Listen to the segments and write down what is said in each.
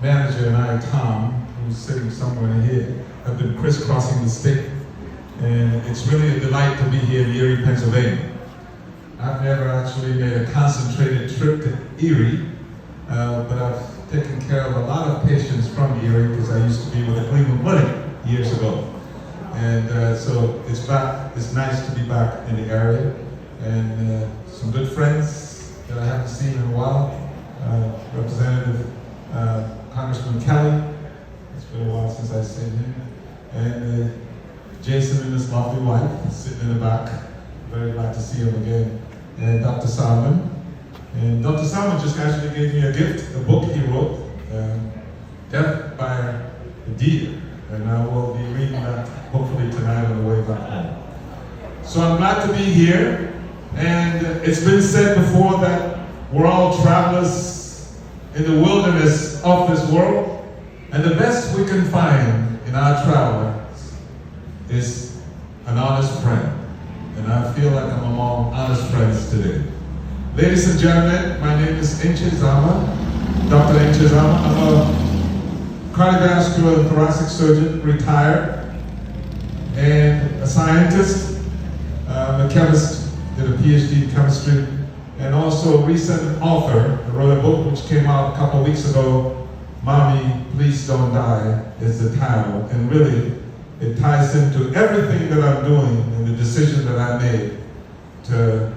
manager and I, Tom, who's sitting somewhere here, have been crisscrossing the state. And it's really a delight to be here in Erie, Pennsylvania. I've never actually made a concentrated trip to Erie, but I've taken care of a lot of patients from Erie because I used to be with the Cleveland Clinic years ago. And so it's nice to be back in the area. And some good friends that I haven't seen in a while. Representative Congressman Kelly, it's been a while since I've seen him. And Jason and his lovely wife sitting in the back. Very glad to see him again. And Dr. Salmon. And Dr. Salmon just actually gave me a gift, a book he wrote, Death by a Deer. And I will be reading that hopefully tonight on the way back home. So I'm glad to be here. And it's been said before that we're all travelers in the wilderness of this world. And the best we can find in our travels is an honest friend. And I feel like I'm among honest friends today. Ladies and gentlemen, my name is Inchizama, Dr. Inchizama. I'm a cardiovascular and thoracic surgeon, retired, and a scientist. I'm a chemist, did a PhD in chemistry, and also a recent author. I wrote a book which came out a couple of weeks ago, Mommy, Please Don't Die, is the title. And really, it ties into everything that I'm doing and the decision that I made to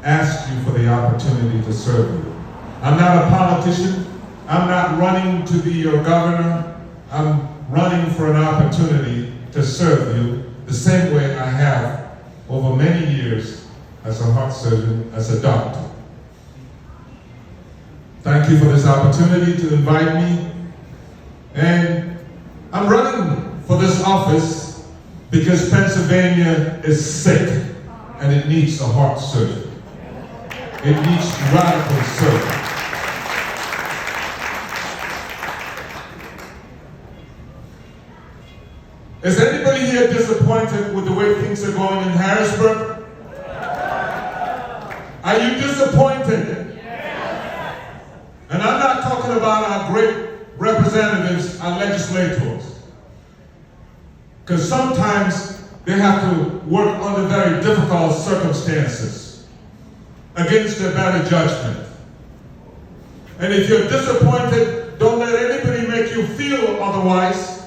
ask you for the opportunity to serve you. I'm not a politician. I'm not running to be your governor. I'm running for an opportunity to serve you the same way I have over many years as a heart surgeon, as a doctor. Thank you for this opportunity to invite me. And I'm running for this office because Pennsylvania is sick and it needs a heart surgeon. It needs radical surgery. Is anybody here disappointed with the way things are going in Harrisburg? Are you disappointed? And I'm not talking about our great representatives, our legislators. Because sometimes they have to work under very difficult circumstances against their better judgment. And if you're disappointed, don't let anybody make you feel otherwise,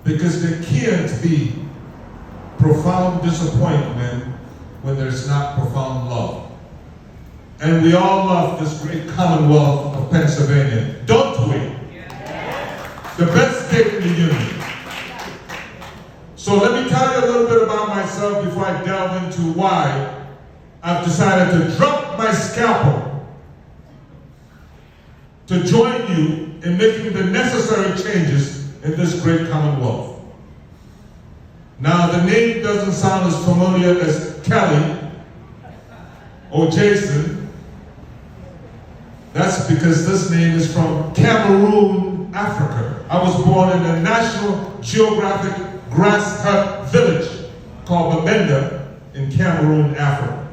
because there can't be profound disappointment when there's not profound love. And we all love this great commonwealth of Pennsylvania, don't we? The best state in the union. So let me tell you a little bit about myself before I delve into why I've decided to drop my scalpel to join you in making the necessary changes in this great commonwealth. Now, the name doesn't sound as familiar as Kelly or Jason. That's because this name is from Cameroon, Africa. I was born in a National Geographic grass hut village called Bamenda in Cameroon, Africa.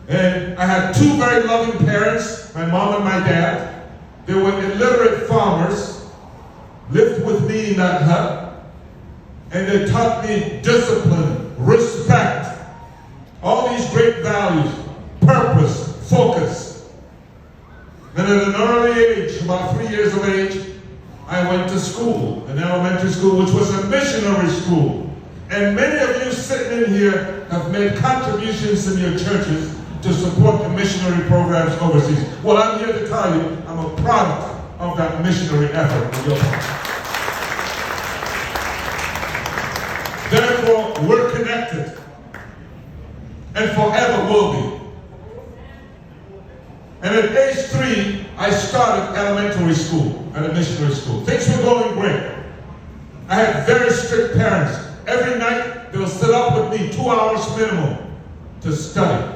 And I had two very loving parents, my mom and my dad. They were illiterate farmers, lived with me in that hut, and they taught me discipline, respect, all these great values, purpose, focus. And at an early age, about 3 years of age, I went to school, an elementary school, which was a missionary school. And many of you sitting in here have made contributions in your churches to support the missionary programs overseas. Well, I'm here to tell you, I'm a product of that missionary effort in your part. Therefore, we're connected, and forever will be. And at age 3, I started elementary school at a missionary school. Things were going great. I had very strict parents. Every night, they would sit up with me 2 hours minimum to study.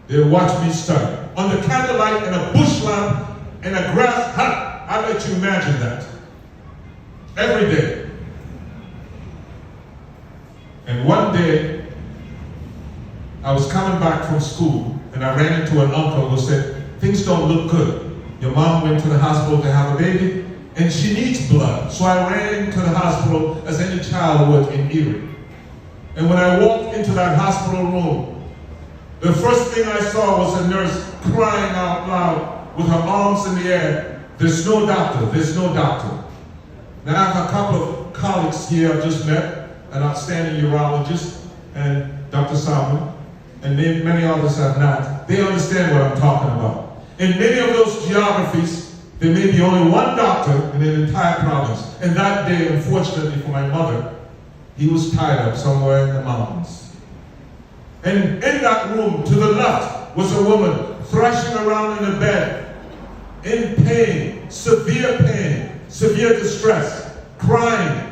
They would watch me study. Under candlelight and a bush lamp and a grass hut. I let you imagine that. Every day. And one day, I was coming back from school and I ran into an uncle who said, things don't look good. your mom went to the hospital to have a baby, and she needs blood. So I ran to the hospital as any child would in Erie. And when I walked into that hospital room, the first thing I saw was a nurse crying out loud with her arms in the air, "There's no doctor, there's no doctor." Now I have a couple of colleagues here I've just met, an outstanding urologist, and Dr. Salmon, and many others have not. They understand what I'm talking about. In many of those geographies, there may be only one doctor in an entire province. And that day, unfortunately for my mother, he was tied up somewhere in the mountains. And in that room, to the left, was a woman thrashing around in a bed, in pain, severe distress, crying.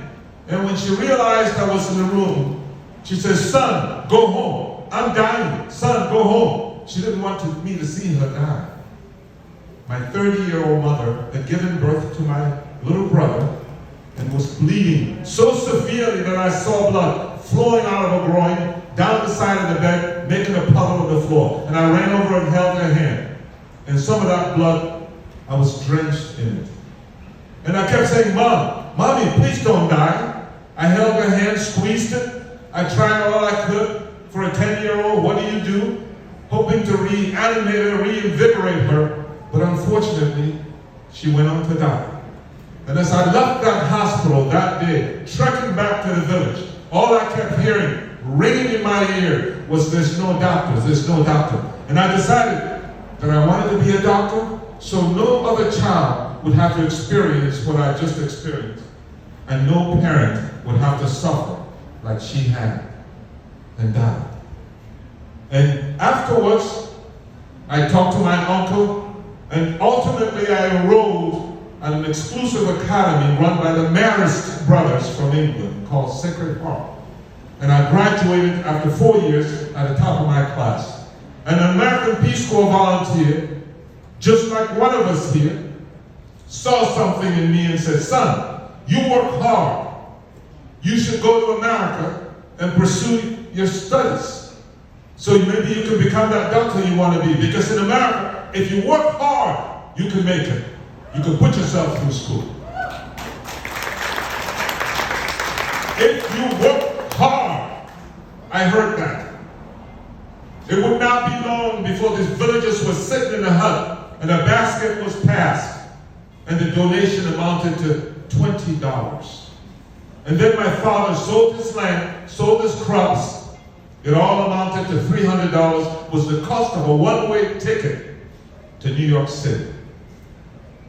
And when she realized I was in the room, she said, "Son, go home. I'm dying. Son, go home." She didn't want me to see her die. My 30-year-old mother had given birth to my little brother and was bleeding so severely that I saw blood flowing out of her groin, down the side of the bed, making a puddle on the floor. And I ran over and held her hand. And some of that blood, I was drenched in it. And I kept saying, "Mommy, please don't die." I held her hand, squeezed it. I tried all I could for a 10-year-old. What do? Hoping to reanimate her, reinvigorate her. But unfortunately, she went on to die. And as I left that hospital that day, trekking back to the village, all I kept hearing, ringing in my ear, was, "There's no doctor, there's no doctor." And I decided that I wanted to be a doctor, so no other child would have to experience what I just experienced. And no parent would have to suffer like she had and died. And afterwards, I talked to my uncle, and ultimately I enrolled at an exclusive academy run by the Marist brothers from England called Sacred Heart. And I graduated after 4 years at the top of my class. An American Peace Corps volunteer, just like one of us here, saw something in me and said, "Son, you work hard. You should go to America and pursue your studies. So maybe you can become that doctor you want to be. Because in America, if you work hard, you can make it. You can put yourself through school. If you work hard." I heard that. It would not be long before these villagers were sitting in a hut and a basket was passed. And the donation amounted to $20. And then my father sold his land, sold his crops. It all amounted to $300, was the cost of a one-way ticket to New York City.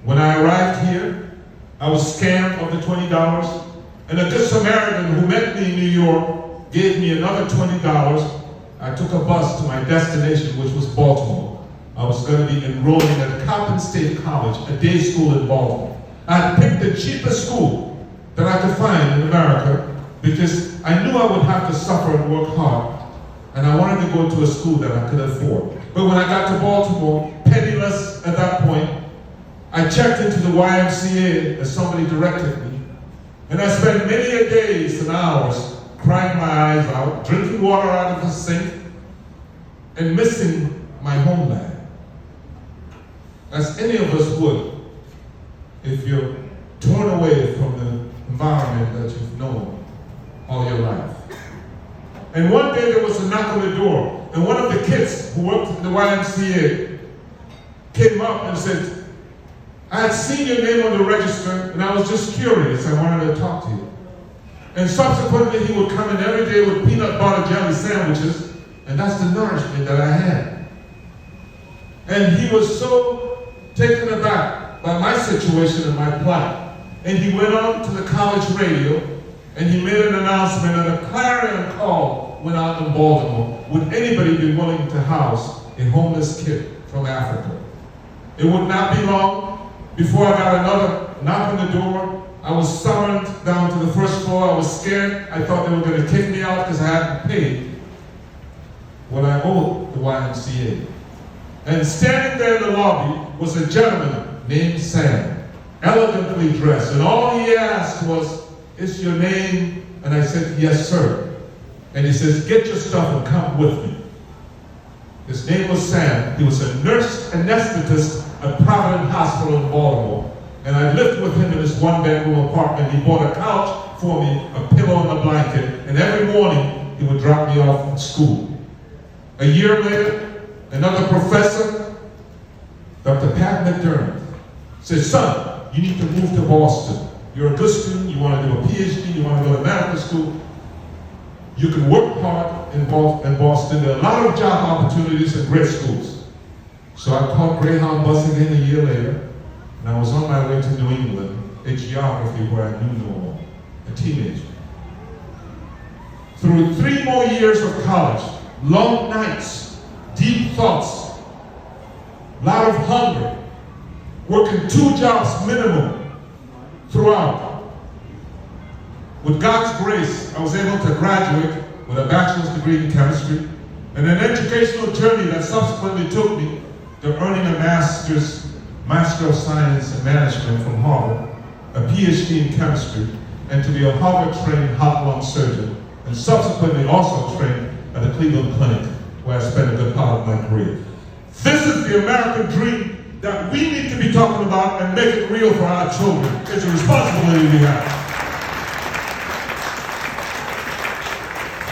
When I arrived here, I was scammed of the $20, and a good Samaritan who met me in New York gave me another $20. I took a bus to my destination, which was Baltimore. I was going to be enrolling at Coppin State College, a day school in Baltimore. I had picked the cheapest school that I could find in America because I knew I would have to suffer and work hard, and I wanted to go to a school that I could afford. But when I got to Baltimore, penniless at that point, I checked into the YMCA as somebody directed me, and I spent many a days and hours crying my eyes out, drinking water out of the sink, and missing my homeland, as any of us would if you're torn away from the environment that you've known all your life. And one day there was a knock on the door, and one of the kids who worked at the YMCA came up and said, "I had seen your name on the register, and I was just curious. I wanted to talk to you." And subsequently, he would come in every day with peanut butter jelly sandwiches, and that's the nourishment that I had. And he was so taken aback by my situation and my plight. And he went on to the college radio, and he made an announcement, and a clarion call went out in Baltimore. Would anybody be willing to house a homeless kid from Africa? It would not be long before I got another knock on the door. I was summoned down to the first floor. I was scared. I thought they were going to kick me out because I hadn't paid what I owed the YMCA. And standing there in the lobby was a gentleman named Sam, elegantly dressed. And all he asked was, "Is your name?" And I said, "Yes, sir." And he says, "Get your stuff and come with me." His name was Sam. He was a nurse anesthetist at Providence Hospital in Baltimore. And I lived with him in this one-bedroom apartment. He bought a couch for me, a pillow and a blanket, and every morning he would drop me off at school. A year later, another professor, Dr. Pat McDermott, said, son, you need to move to Boston. You're a good student, you want to do a PhD, you want to go to medical school. You can work hard in Boston. There are a lot of job opportunities in great schools. So I caught Greyhound bus again a year later, and I was on my way to New England, a geography where I knew no more, a teenager. Through 3 more years of college, long nights, deep thoughts, a lot of hunger, working 2 jobs minimum throughout. With God's grace, I was able to graduate with a bachelor's degree in chemistry and an educational journey that subsequently took me to earning a Master of Science in Management from Harvard, a PhD in chemistry, and to be a Harvard-trained heart-lung surgeon, and subsequently also trained at the Cleveland Clinic, where I spent a good part of my career. This is the American dream that we need to be talking about and make it real for our children. It's a responsibility we have.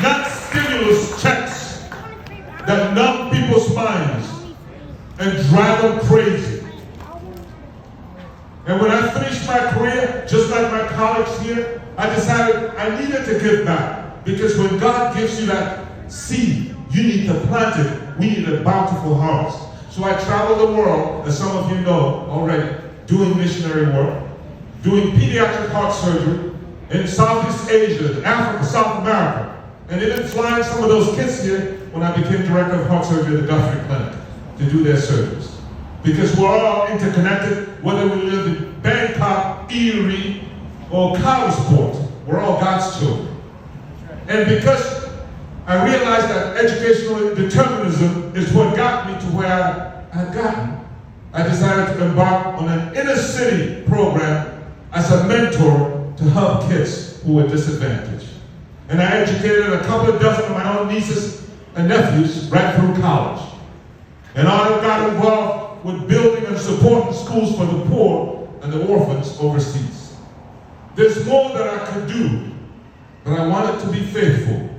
Not stimulus checks that numb people's minds and drive them crazy. And when I finished my career, just like my colleagues here, I decided I needed to give back. Because when God gives you that seed, you need to plant it. We need a bountiful harvest. So I traveled the world, as some of you know already, doing missionary work, doing pediatric heart surgery in Southeast Asia, Africa, South America, and even flying some of those kids here when I became director of heart surgery at the Guthrie Clinic to do their surgeries. Because we're all interconnected, whether we live in Bangkok, Erie, or Collegeport, we're all God's children. And because I realized that educational determinism is what got me to where I've gotten, I decided to embark on an inner city program as a mentor to help kids who were disadvantaged. And I educated a couple of dozen of my own nieces and nephews right through college. And I got involved with building and supporting schools for the poor and the orphans overseas. There's more that I could do, but I wanted to be faithful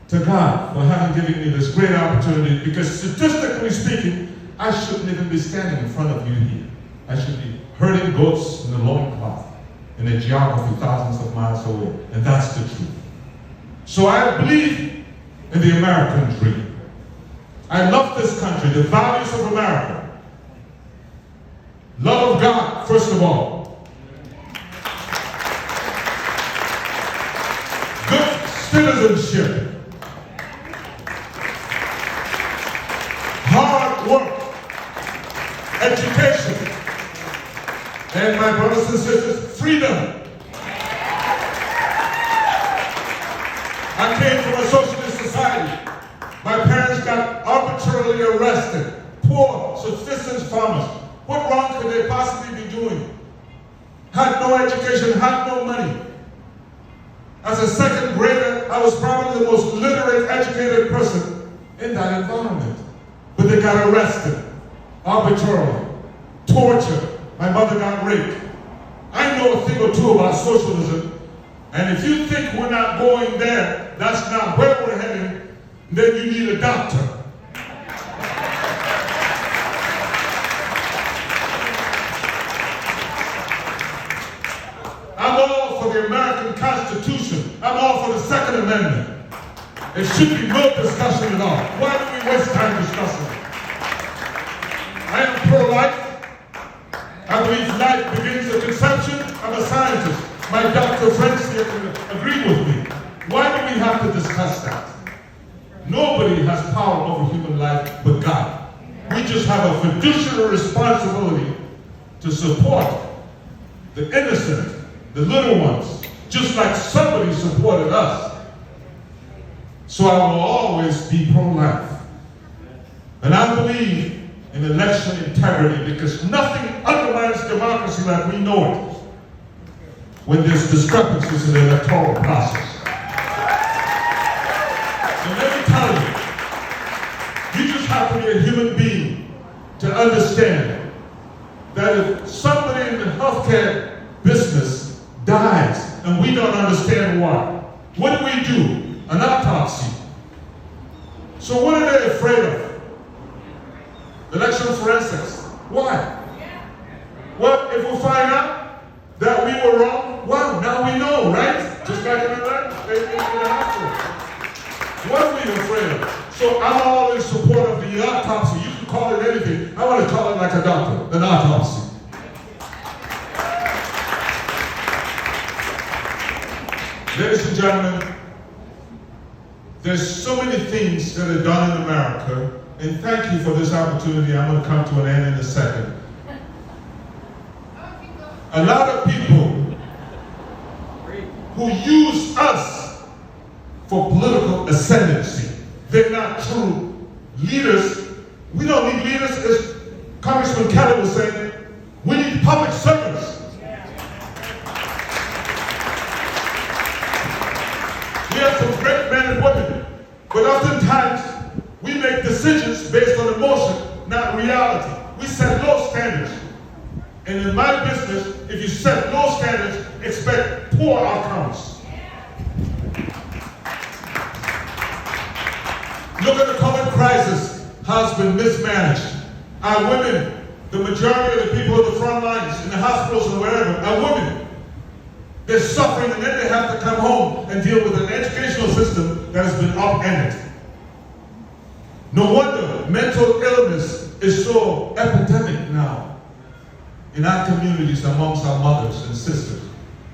to God for having given me this great opportunity, because statistically speaking, I shouldn't even be standing in front of you here. I should be herding goats in the loincloth in a geography thousands of miles away, and that's the truth. So I believe in the American dream. I love this country, the values of America. Love of God, first of all. Good citizenship. Hard work. Education. And my brothers and sisters, freedom. I came from a socialist society. My parents got arbitrarily arrested. Poor, subsistence farmers. What wrong could they possibly be doing? Had no education, had no money. As a second grader, I was probably the most literate, educated person in that environment. But they got arrested, arbitrarily, tortured. My mother got raped. I know a thing or two about socialism, and if you think we're not going there, that's not where we're heading, then you need a doctor. I'm all for the American Constitution. I'm all for the Second Amendment. There should be no discussion at all. Why do we waste time discussing it? I am pro-life. I believe life begins at conception. I'm a scientist. My doctor friends here can agree with me. Why do we have to discuss that? Nobody has power over human life but God. We just have a fiduciary responsibility to support the innocent, the little ones, just like somebody supported us. So I will always be pro-life. And I believe in election integrity, because nothing undermines democracy like we know it when there's discrepancies in the electoral process. And let me tell you, you just have to be a human being to understand that if somebody in the healthcare business dies and we don't understand why, what do we do? An autopsy. So what are they afraid of? Electron forensics. Why? Well, if we find out that we were wrong, well, now we know, right? Just like in the hospital. What are we afraid of? So I'm all in support of the autopsy. You can call it anything. I want to call it like a doctor, an autopsy. Ladies and gentlemen, there's so many things that are done in America, and thank you for this opportunity. I'm going to come to an end in a second. A lot of people who use us for political ascendancy, they're not true leaders. We don't need leaders, as Congressman Kelly was saying, we need public servants. We have some great men and women, but oftentimes we make decisions based on emotion, not reality. We set low standards. And in my business, if you set low standards, expect poor outcomes. Look at the COVID crisis, how it's been mismanaged. Our women, the majority of the people at the front lines, in the hospitals and wherever, are women. They're suffering, and then they have to come home and deal with an educational system that has been upended. No wonder mental illness is so epidemic now in our communities amongst our mothers and sisters.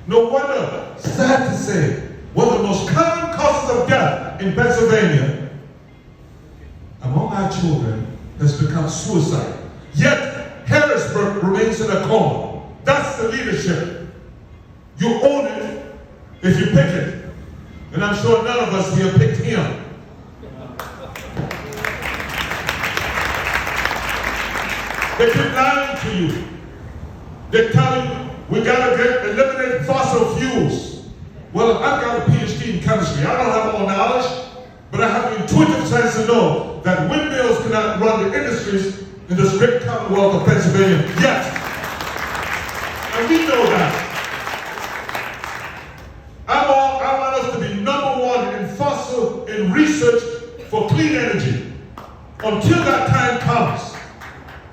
No wonder, sad to say, one of the most common causes of death in Pennsylvania among our children has become suicide. Yet, Harrisburg remains in a coma. That's the leadership. You own it if you pick it. And I'm sure none of us here picked him. They keep lying to you. They tell you we gotta eliminate fossil fuels. Well, I've got a PhD in chemistry. I don't have all knowledge, but I have an intuitive sense to know that windmills cannot run the industries in this great Commonwealth of Pennsylvania yet. And we know that. I want us to be number one in research for clean energy until that time comes.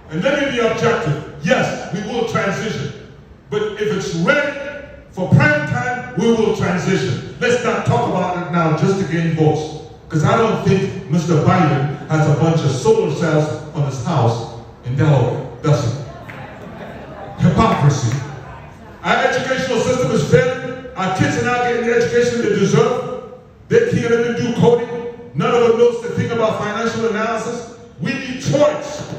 And let me be objective. Yes, we will transition. But if it's ready for prime time, we will transition. Let's not talk about it now just to gain votes. Because I don't think Mr. Biden has a bunch of solar cells on his house in Delaware, does he? Hypocrisy. Our educational system is failing. Our kids are not getting the education they deserve. They can't even do coding. None of them knows the thing about financial analysis. We need choice.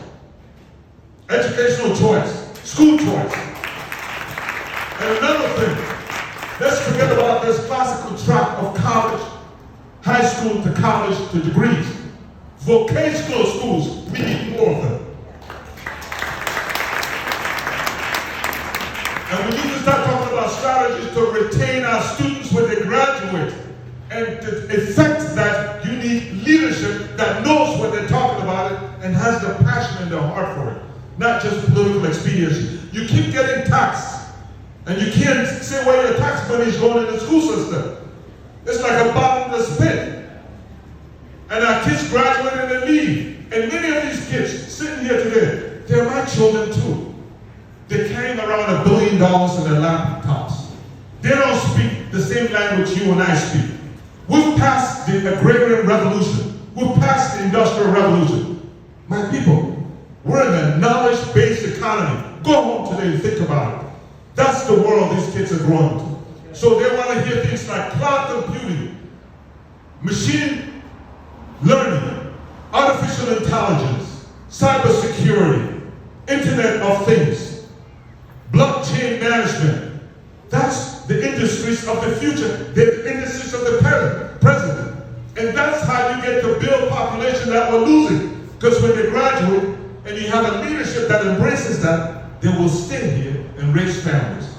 Educational choice. School choice. And another thing, let's forget about this classical track of college, high school to college to degrees. Vocational schools, we need more of them. And we need to start talking about strategies to retain our students when they graduate. And to effect that, you need leadership that knows what they're talking about it and has the passion in their heart for it. Not just political expediency. You keep getting taxed, and you can't say where your tax money is going in the school system. It's like a bottomless pit. And our kids graduate and they leave. And many of these kids sitting here today, they're my children too. They're carrying around $1 billion in their laptops. They don't speak the same language you and I speak. We've passed the agrarian revolution. We've passed the industrial revolution. My people, we're in a knowledge-based economy. Go home today and think about it. That's the world these kids are growing to. So they want to hear things like cloud computing, machine learning, artificial intelligence, cybersecurity, Internet of Things, blockchain management. That's the industries of the future. They're the industries of the present. And that's how you get to build population that we're losing. Because when they graduate, and you have a leadership that embraces that, they will stay here and raise families.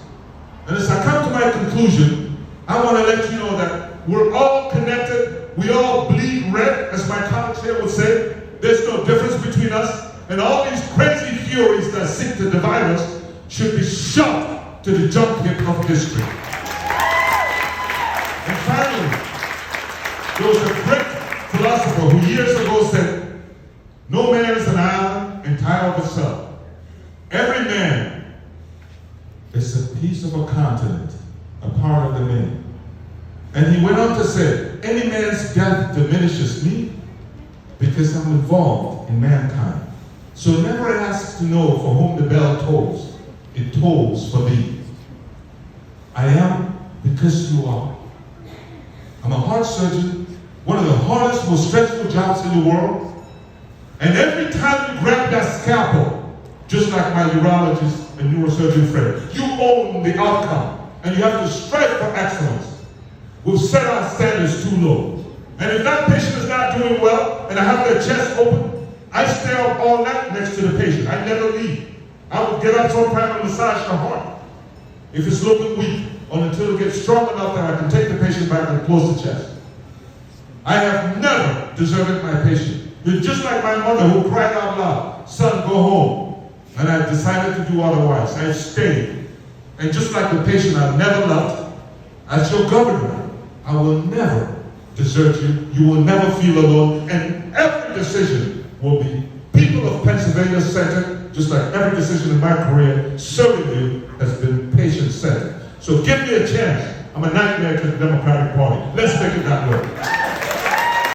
And as I come to my conclusion, I want to let you know that we're all connected. We all bleed red, as my colleagues here would say. There's no difference between us. And all these crazy furies that seek to divide us, should be shoved to the junk heap of history. And finally, there was a great philosopher who years ago said, "No man is an island entire of itself. Every man is a piece of a continent, a part of the many." And he went on to say, "Any man's death diminishes me because I'm involved in mankind. So never ask to know for whom the bell tolls. It tolls for thee. I am because you are. I'm a heart surgeon, one of the hardest, most stressful jobs in the world. And every time you grab that scalpel, just like my urologist and neurosurgeon friend, you own the outcome, and you have to strive for excellence. We've set our standards too low. And if that patient is not doing well, and I have their chest open, I stay up all night next to the patient. I never leave. I will get up sometime and massage the heart if it's looking weak, until it gets strong enough that I can take the patient back and close the chest. I have never deserted my patient. You're just like my mother who cried out loud, "Son, go home." And I decided to do otherwise. I stayed. And just like the patient I've never loved, as your governor, I will never desert you. You will never feel alone. And every decision will be people of Pennsylvania centered, just like every decision in my career serving you has been patient centered. So give me a chance. I'm a nightmare to the Democratic Party. Let's make it that way.